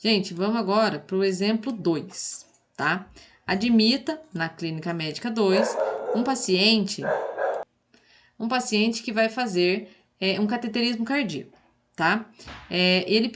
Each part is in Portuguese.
Gente, vamos agora para o exemplo 2, tá? Admita na clínica médica 2 um paciente que vai fazer um cateterismo cardíaco, tá? Ele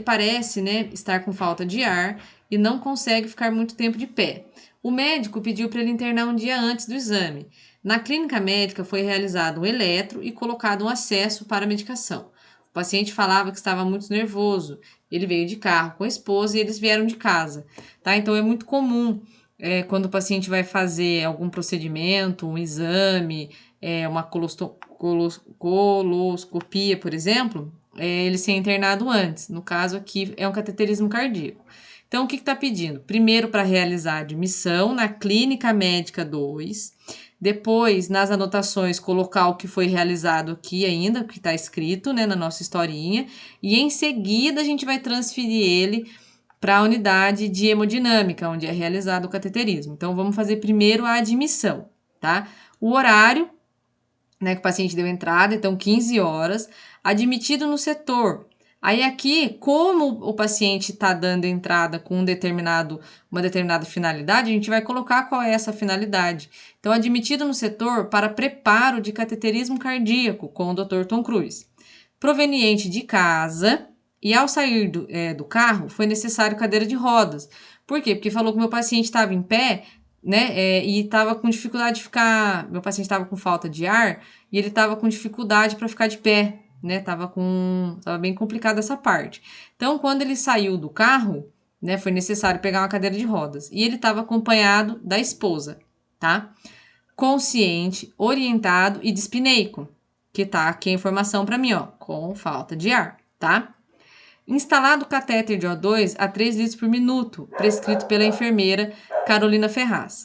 parece, né, estar com falta de ar e não consegue ficar muito tempo de pé. O médico pediu para ele internar um dia antes do exame. Na clínica médica foi realizado um eletro e colocado um acesso para a medicação. O paciente falava que estava muito nervoso. Ele veio de carro com a esposa e eles vieram de casa, tá? Então é muito comum quando o paciente vai fazer algum procedimento, um exame, uma coloscopia, por exemplo, ele ser internado antes. No caso aqui é um cateterismo cardíaco. Então, o que está pedindo? Primeiro, para realizar a admissão na clínica médica 2. Depois, nas anotações, colocar o que foi realizado aqui ainda, o que está escrito, né, na nossa historinha. E em seguida, a gente vai transferir ele para a unidade de hemodinâmica, onde é realizado o cateterismo. Então, vamos fazer primeiro a admissão, tá? O horário, né, que o paciente deu entrada, então 15 horas, admitido no setor. Aí aqui, como o paciente está dando entrada com uma determinada finalidade, a gente vai colocar qual é essa finalidade. Então, admitido no setor para preparo de cateterismo cardíaco com o Dr. Tom Cruise. Proveniente de casa e ao sair do carro foi necessário cadeira de rodas. Por quê? Porque falou que o meu paciente estava em pé, né, e estava com dificuldade de ficar. Meu paciente estava com falta de ar e ele estava com dificuldade para ficar de pé, né? Tava bem complicada essa parte. Então, quando ele saiu do carro, né, foi necessário pegar uma cadeira de rodas e ele estava acompanhado da esposa, tá? Consciente, orientado e dispneico, que tá aqui a informação para mim, ó, com falta de ar, tá? Instalado catéter de O2 a 3 litros por minuto, prescrito pela enfermeira Carolina Ferraz.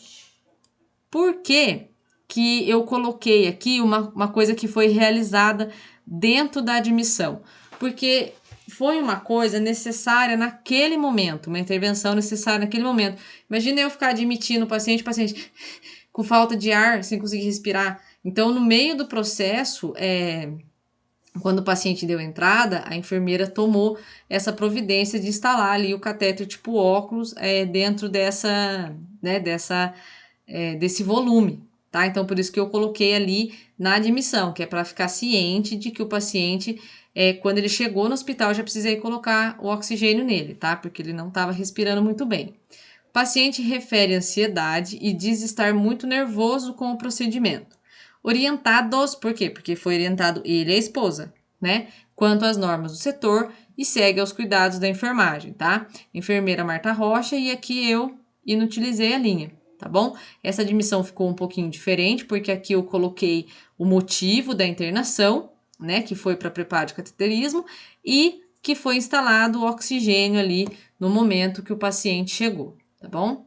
Por que que eu coloquei aqui uma coisa que foi realizada dentro da admissão? Porque foi uma coisa necessária naquele momento, uma intervenção necessária naquele momento. Imagina eu ficar admitindo o paciente com falta de ar, sem conseguir respirar. Então, no meio do processo, quando o paciente deu entrada, a enfermeira tomou essa providência de instalar ali o catéter tipo óculos dentro desse volume, tá? Então, por isso que eu coloquei ali na admissão, que é para ficar ciente de que o paciente, quando ele chegou no hospital, eu já precisei colocar o oxigênio nele, tá? Porque ele não estava respirando muito bem. O paciente refere ansiedade e diz estar muito nervoso com o procedimento. Orientados, por quê? Porque foi orientado ele e a esposa, né? Quanto às normas do setor e segue aos cuidados da enfermagem, tá? Enfermeira Marta Rocha e aqui eu inutilizei a linha, tá bom? Essa admissão ficou um pouquinho diferente porque aqui eu coloquei o motivo da internação, né? Que foi para preparo de cateterismo e que foi instalado o oxigênio ali no momento que o paciente chegou, tá bom?